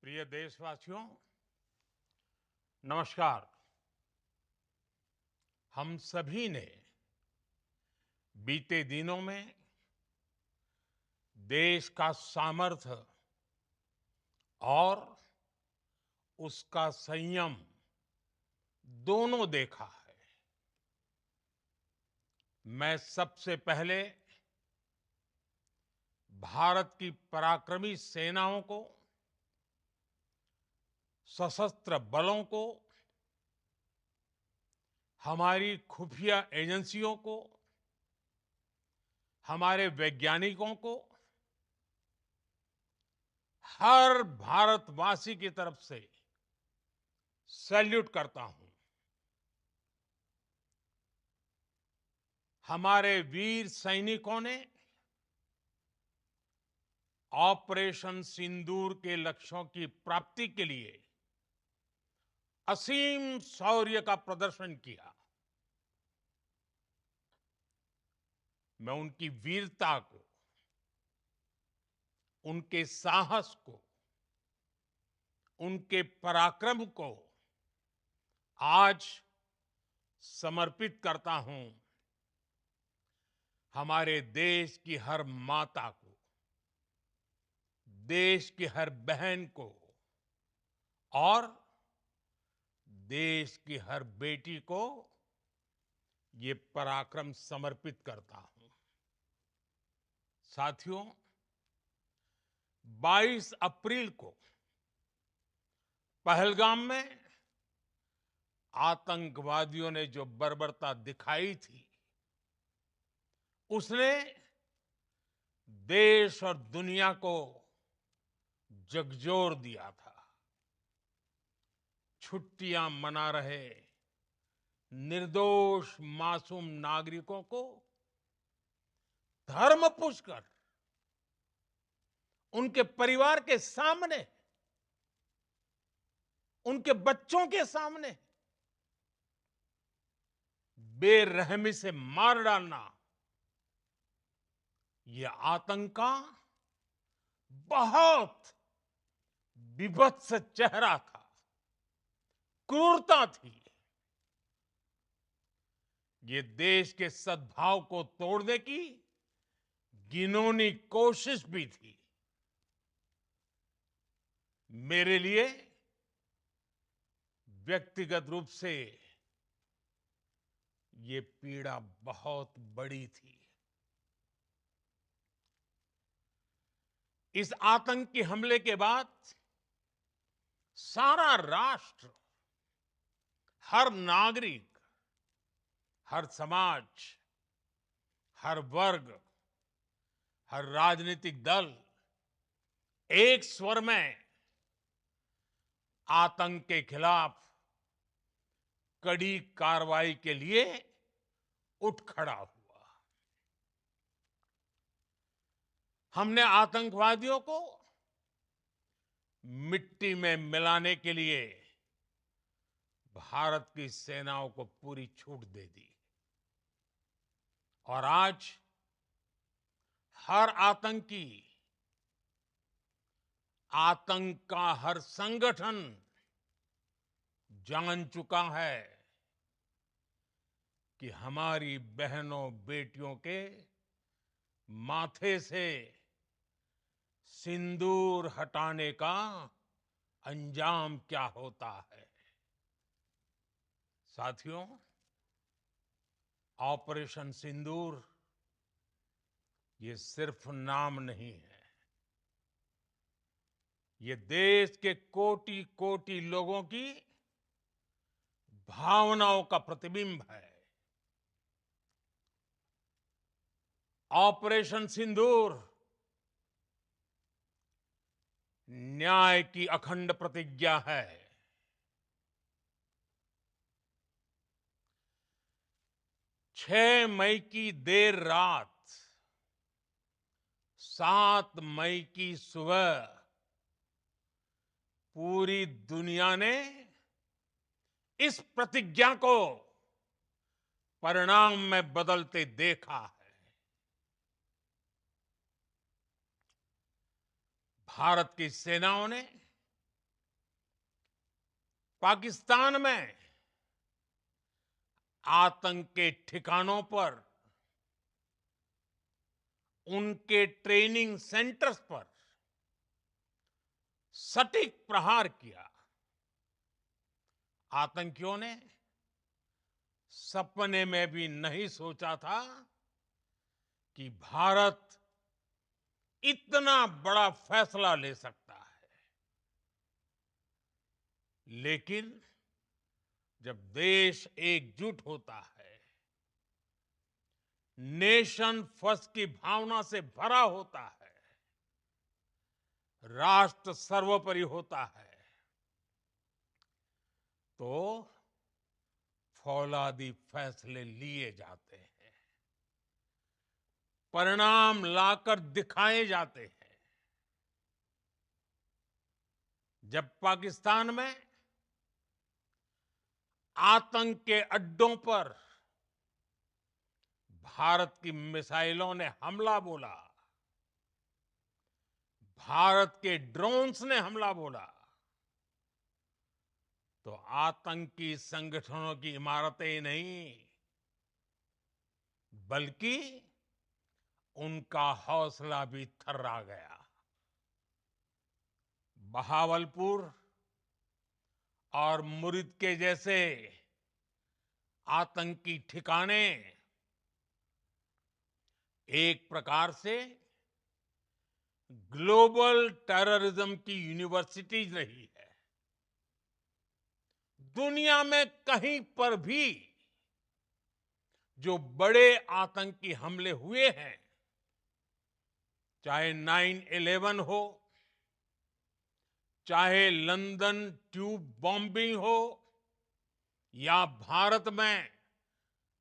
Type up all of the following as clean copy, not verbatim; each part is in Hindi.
प्रिय देशवासियों, नमस्कार। हम सभी ने बीते दिनों में देश का सामर्थ्य और उसका संयम दोनों देखा है। मैं सबसे पहले भारत की पराक्रमी सेनाओं को, सशस्त्र बलों को, हमारी खुफिया एजेंसियों को, हमारे वैज्ञानिकों को, हर भारतवासी की तरफ से सैल्यूट करता हूं। हमारे वीर सैनिकों ने ऑपरेशन सिंदूर के लक्ष्यों की प्राप्ति के लिए असीम शौर्य का प्रदर्शन किया। मैं उनकी वीरता को, उनके साहस को, उनके पराक्रम को आज समर्पित करता हूं हमारे देश की हर माता को, देश की हर बहन को और देश की हर बेटी को ये पराक्रम समर्पित करता हूं। साथियों, 22 अप्रैल को पहलगाम में आतंकवादियों ने जो बर्बरता दिखाई थी, उसने देश और दुनिया को झकझोर दिया था। छुट्टियां मना रहे निर्दोष मासूम नागरिकों को धर्म पूछकर उनके परिवार के सामने, उनके बच्चों के सामने बेरहमी से मार डालना, यह आतंक का बहुत विभत्स चेहरा था, क्रूरता थी। ये देश के सद्भाव को तोड़ने की घिनौनी कोशिश भी थी। मेरे लिए व्यक्तिगत रूप से ये पीड़ा बहुत बड़ी थी। इस आतंकी हमले के बाद सारा राष्ट्र, हर नागरिक, हर समाज, हर वर्ग, हर राजनीतिक दल एक स्वर में आतंक के खिलाफ कड़ी कार्रवाई के लिए उठ खड़ा हुआ। हमने आतंकवादियों को मिट्टी में मिलाने के लिए भारत की सेनाओं को पूरी छूट दे दी और आज हर आतंकी, आतंक का हर संगठन जान चुका है कि हमारी बहनों बेटियों के माथे से सिंदूर हटाने का अंजाम क्या होता है। साथियों, ऑपरेशन सिंदूर ये सिर्फ नाम नहीं है, ये देश के कोटि कोटि लोगों की भावनाओं का प्रतिबिंब है। ऑपरेशन सिंदूर न्याय की अखंड प्रतिज्ञा है। 6 मई की देर रात, 7 मई की सुबह पूरी दुनिया ने इस प्रतिज्ञा को परिणाम में बदलते देखा है। भारत की सेनाओं ने पाकिस्तान में आतंक के ठिकानों पर, उनके ट्रेनिंग सेंटर्स पर सटीक प्रहार किया। आतंकियों ने सपने में भी नहीं सोचा था कि भारत इतना बड़ा फैसला ले सकता है। लेकिन जब देश एकजुट होता है, नेशन फर्स्ट की भावना से भरा होता है, राष्ट्र सर्वोपरि होता है, तो फौलादी फैसले लिए जाते हैं, परिणाम लाकर दिखाए जाते हैं। जब पाकिस्तान में आतंक के अड्डों पर भारत की मिसाइलों ने हमला बोला, भारत के ड्रोन्स ने हमला बोला, तो आतंकी संगठनों की इमारतें ही नहीं, बल्कि उनका हौसला भी थर्रा गया। बहावलपुर और मुरिद के जैसे आतंकी ठिकाने एक प्रकार से ग्लोबल टेररिज्म की यूनिवर्सिटीज रही है। दुनिया में कहीं पर भी जो बड़े आतंकी हमले हुए हैं, चाहे 9/11 हो, चाहे लंदन ट्यूब बॉम्बिंग हो, या भारत में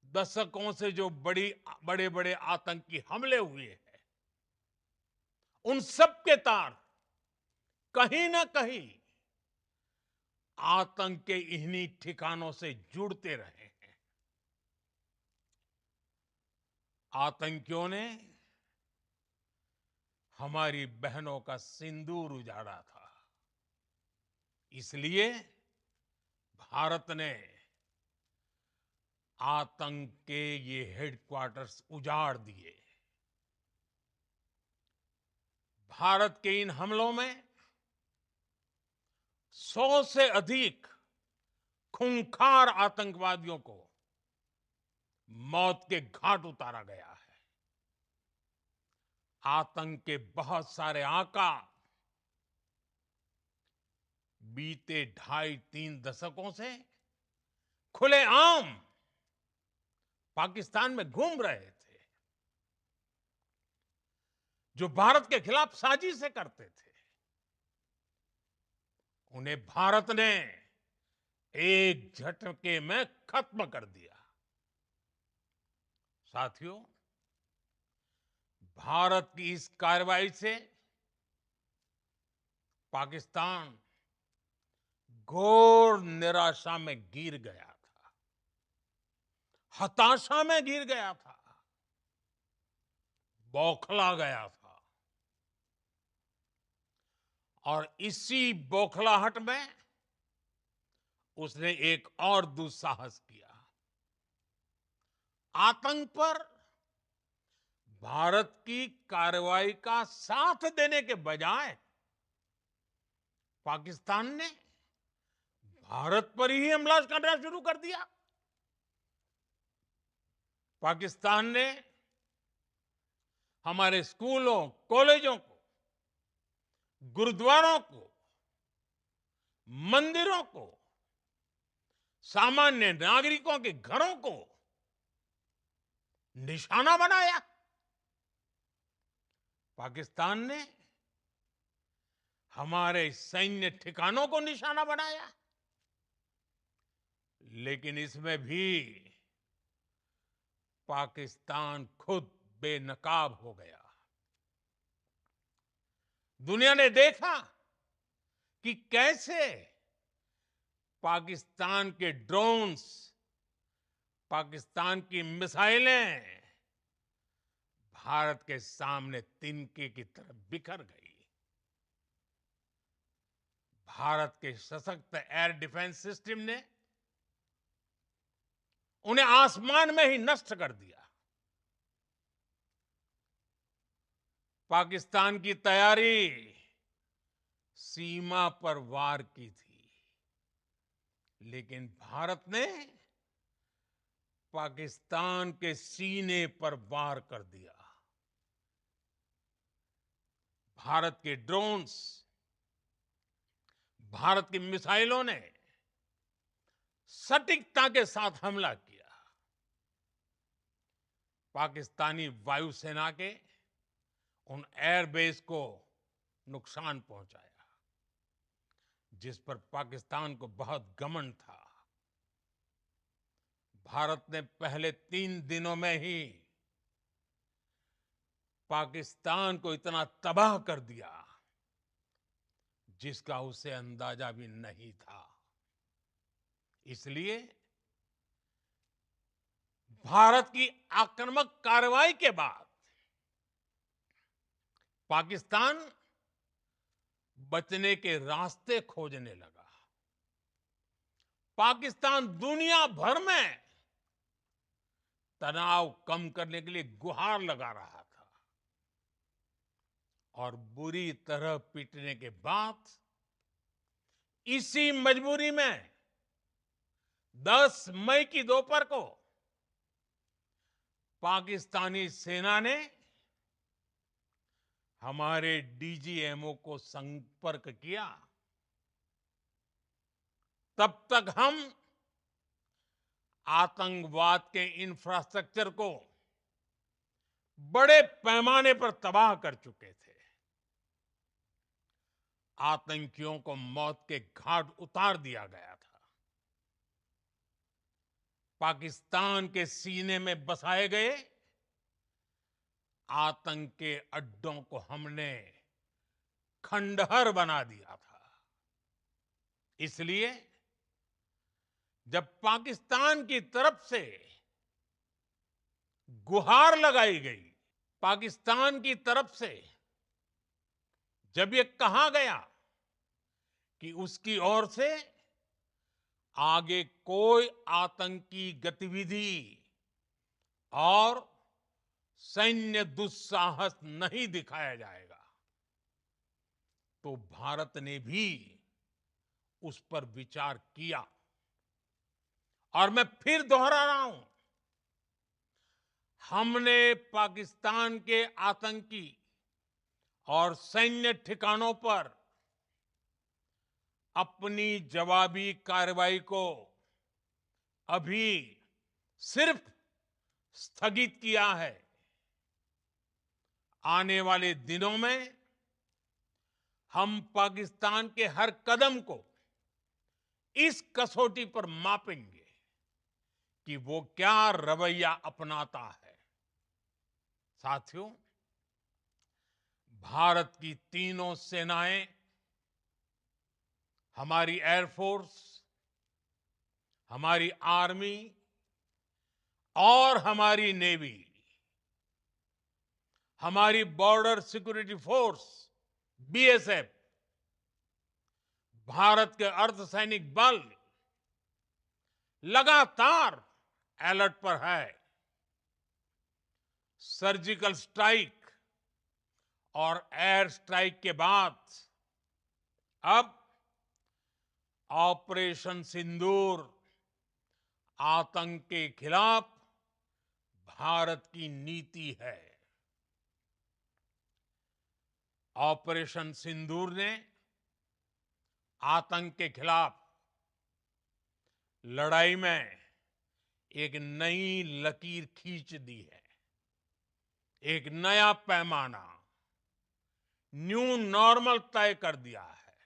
दशकों से जो बड़े बड़े आतंकी हमले हुए हैं, उन सब के तार कहीं ना कहीं आतंक के इन्हीं ठिकानों से जुड़ते रहे हैं। आतंकियों ने हमारी बहनों का सिंदूर उजाड़ा था, इसलिए भारत ने आतंक के ये हेडक्वार्टर्स उजाड़ दिए। भारत के इन हमलों में 100 से अधिक खूंखार आतंकवादियों को मौत के घाट उतारा गया है। आतंक के बहुत सारे आका बीते 2.5-3 दशकों से खुलेआम पाकिस्तान में घूम रहे थे, जो भारत के खिलाफ साजिशें करते थे। उन्हें भारत ने एक झटके में खत्म कर दिया। साथियों, भारत की इस कार्रवाई से पाकिस्तान घोर निराशा में गिर गया था, हताशा में गिर गया था, बौखला गया था। और इसी बौखलाहट में उसने एक और दुस्साहस किया। आतंक पर भारत की कार्रवाई का साथ देने के बजाय पाकिस्तान ने भारत पर ही हमला करना शुरू कर दिया। पाकिस्तान ने हमारे स्कूलों, कॉलेजों को, गुरुद्वारों को, मंदिरों को, सामान्य नागरिकों के घरों को निशाना बनाया। पाकिस्तान ने हमारे सैन्य ठिकानों को निशाना बनाया। लेकिन इसमें भी पाकिस्तान खुद बेनकाब हो गया। दुनिया ने देखा कि कैसे पाकिस्तान के ड्रोन्स, पाकिस्तान की मिसाइलें भारत के सामने तिनके की तरह बिखर गई। भारत के सशक्त एयर डिफेंस सिस्टम ने उन्हें आसमान में ही नष्ट कर दिया। पाकिस्तान की तैयारी सीमा पर वार की थी, लेकिन भारत ने पाकिस्तान के सीने पर वार कर दिया। भारत के ड्रोन्स, भारत की मिसाइलों ने सटीकता के साथ हमला किया। पाकिस्तानी वायुसेना के उन एयरबेस को नुकसान पहुंचाया, जिस पर पाकिस्तान को बहुत घमंड था। भारत ने पहले 3 दिनों में ही पाकिस्तान को इतना तबाह कर दिया, जिसका उसे अंदाजा भी नहीं था। इसलिए भारत की आक्रामक कार्रवाई के बाद पाकिस्तान बचने के रास्ते खोजने लगा। पाकिस्तान दुनिया भर में तनाव कम करने के लिए गुहार लगा रहा था, और बुरी तरह पीटने के बाद इसी मजबूरी में 10 मई की दोपहर को पाकिस्तानी सेना ने हमारे डीजीएमओ को संपर्क किया। तब तक हम आतंकवाद के इंफ्रास्ट्रक्चर को बड़े पैमाने पर तबाह कर चुके थे। आतंकियों को मौत के घाट उतार दिया गया था। पाकिस्तान के सीने में बसाए गए आतंक के अड्डों को हमने खंडहर बना दिया था। इसलिए जब पाकिस्तान की तरफ से गुहार लगाई गई, पाकिस्तान की तरफ से जब ये कहा गया कि उसकी ओर से आगे कोई आतंकी गतिविधि और सैन्य दुस्साहस नहीं दिखाया जाएगा, तो भारत ने भी उस पर विचार किया। और मैं फिर दोहरा रहा हूं, हमने पाकिस्तान के आतंकी और सैन्य ठिकानों पर अपनी जवाबी कार्रवाई को अभी सिर्फ स्थगित किया है। आने वाले दिनों में हम पाकिस्तान के हर कदम को इस कसौटी पर मापेंगे कि वो क्या रवैया अपनाता है। साथियों, भारत की तीनों सेनाएं, हमारी एयरफोर्स, हमारी आर्मी और हमारी नेवी, हमारी border security force BSF, Bharat के अर्धसैनिक बल लगातार अलर्ट पर है। सर्जिकल स्ट्राइक और एयर स्ट्राइक के बाद अब ऑपरेशन सिंदूर आतंक के खिलाफ भारत की नीति है। ऑपरेशन सिंदूर ने आतंक के खिलाफ लड़ाई में एक नई लकीर खींच दी है। एक नया पैमाना, न्यू नॉर्मल तय कर दिया है।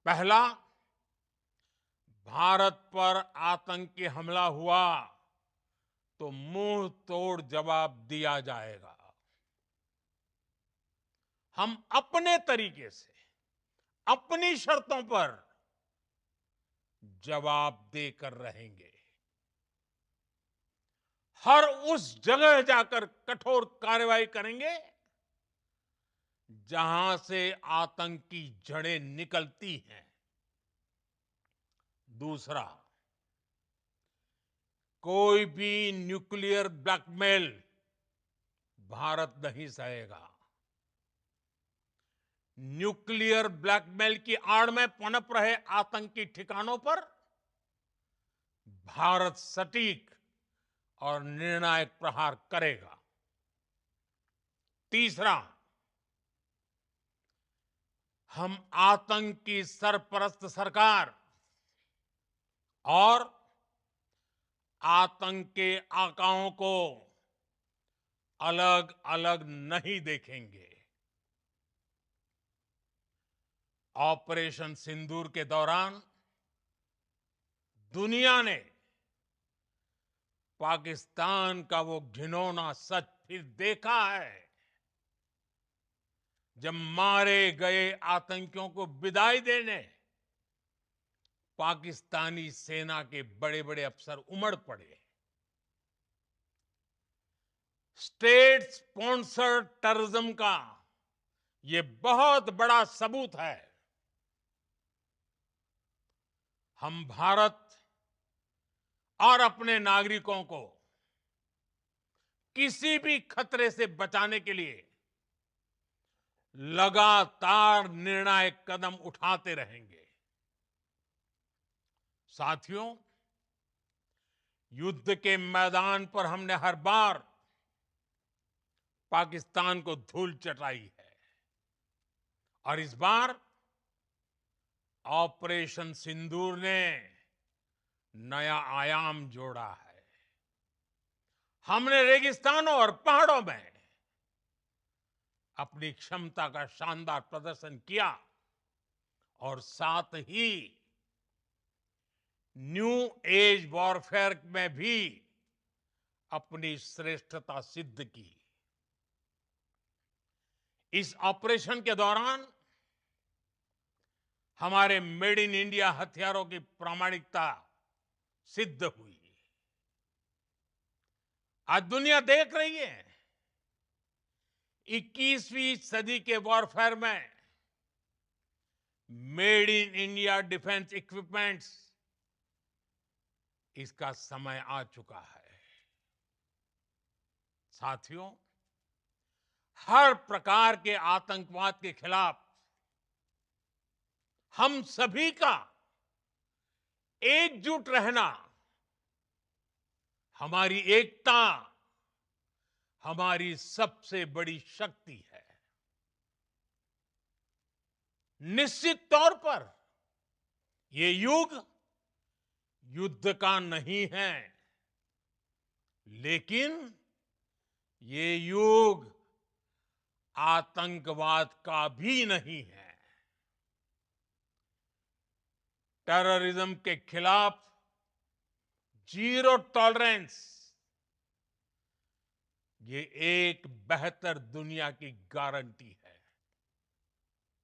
पहला, भारत पर आतंकी हमला हुआ तो मुंह तोड़ जवाब दिया जाएगा। हम अपने तरीके से, अपनी शर्तों पर जवाब देकर रहेंगे। हर उस जगह जाकर कठोर कार्रवाई करेंगे जहां से आतंक की जड़ें निकलती हैं। दूसरा, कोई भी न्यूक्लियर ब्लैकमेल भारत नहीं सहेगा। न्यूक्लियर ब्लैकमेल की आड़ में पनप रहे आतंकी ठिकानों पर भारत सटीक और निर्णायक प्रहार करेगा। तीसरा, हम आतंक की सरपरस्त सरकार और आतंक के आकाओं को अलग अलग नहीं देखेंगे। ऑपरेशन सिंदूर के दौरान दुनिया ने पाकिस्तान का वो घिनौना सच फिर देखा है, जब मारे गए आतंकियों को विदाई देने पाकिस्तानी सेना के बड़े बड़े अफसर उमड़ पड़े। स्टेट स्पॉन्सर्ड टेररिज्म का ये बहुत बड़ा सबूत है। हम भारत और अपने नागरिकों को किसी भी खतरे से बचाने के लिए लगातार निर्णायक कदम उठाते रहेंगे। साथियों, युद्ध के मैदान पर हमने हर बार पाकिस्तान को धूल चटाई है और इस बार ऑपरेशन सिंदूर ने नया आयाम जोड़ा है। हमने रेगिस्तानों और पहाड़ों में अपनी क्षमता का शानदार प्रदर्शन किया और साथ ही न्यू एज वॉरफेयर में भी अपनी श्रेष्ठता सिद्ध की। इस ऑपरेशन के दौरान हमारे मेड इन इंडिया हथियारों की प्रामाणिकता सिद्ध हुई। आज दुनिया देख रही है 21वीं सदी के वॉरफेयर में made in India defence equipments, इसका समय आ चुका है। साथियों, हर प्रकार के आतंकवाद के खिलाफ हम सभी का एकजुट रहना, हमारी एकता हमारी सबसे बड़ी शक्ति है। निश्चित तौर पर ये युग युद्ध का नहीं है, लेकिन ये युग आतंकवाद का भी नहीं है। टेररिज्म के खिलाफ जीरो टॉलरेंस, ये एक बेहतर दुनिया की गारंटी है।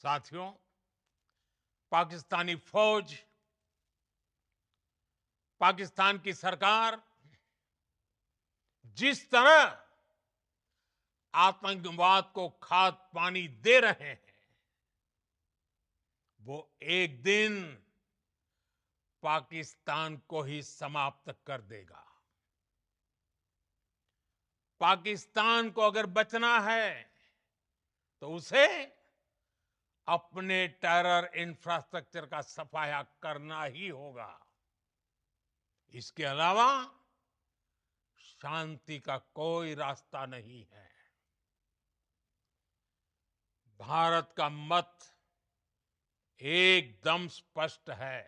साथियों, पाकिस्तानी फौज, पाकिस्तान की सरकार जिस तरह आतंकवाद को खाद पानी दे रहे हैं, वो एक दिन पाकिस्तान को ही समाप्त कर देगा। पाकिस्तान को अगर बचना है तो उसे अपने टेरर इंफ्रास्ट्रक्चर का सफाया करना ही होगा। इसके अलावा शांति का कोई रास्ता नहीं है। भारत का मत एकदम स्पष्ट है।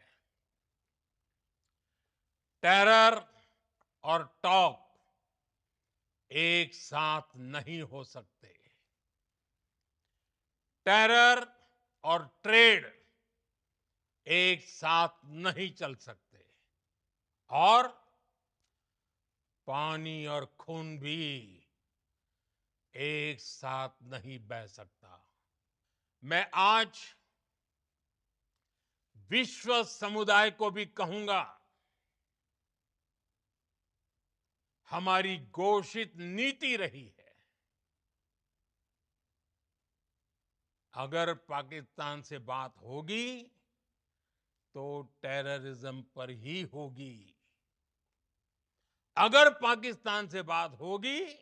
टेरर और टॉक एक साथ नहीं हो सकते। टेरर और ट्रेड एक साथ नहीं चल सकते और पानी और खून भी एक साथ नहीं बह सकता। मैं आज विश्व समुदाय को भी कहूंगा, हमारी घोषित नीति रही है अगर पाकिस्तान से बात होगी तो टेररिज्म पर ही होगी। अगर पाकिस्तान से बात होगी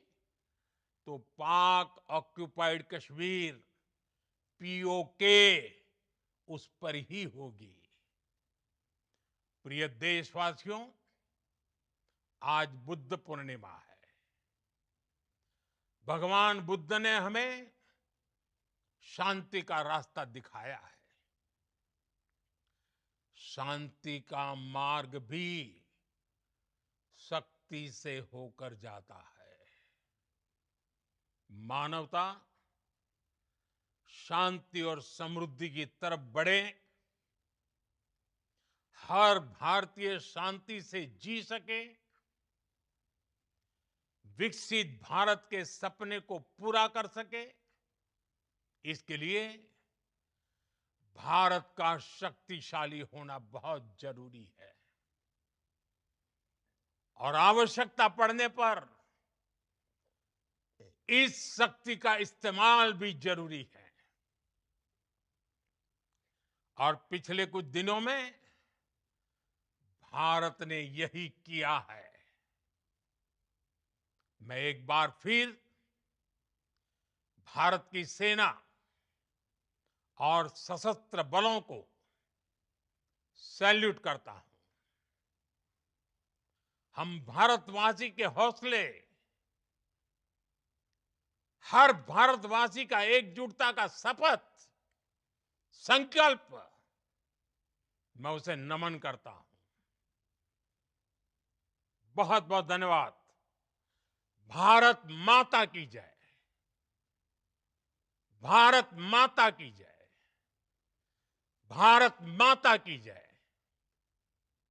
तो पाक ऑक्युपाइड कश्मीर पीओके उस पर ही होगी। प्रिय देशवासियों, आज बुद्ध पूर्णिमा है। भगवान बुद्ध ने हमें शांति का रास्ता दिखाया है। शांति का मार्ग भी शक्ति से होकर जाता है। मानवता शांति और समृद्धि की तरफ बढ़े, हर भारतीय शांति से जी सके, विकसित भारत के सपने को पूरा कर सके, इसके लिए भारत का शक्तिशाली होना बहुत जरूरी है। और आवश्यकता पड़ने पर इस शक्ति का इस्तेमाल भी जरूरी है। और पिछले कुछ दिनों में भारत ने यही किया है। मैं एक बार फिर भारत की सेना और सशस्त्र बलों को सैल्यूट करता हूं। हम भारतवासी के हौसले, हर भारतवासी का एकजुटता का शपथ, संकल्प, मैं उसे नमन करता हूं। बहुत बहुत धन्यवाद। भारत माता की जय। भारत माता की जय। भारत माता की जय।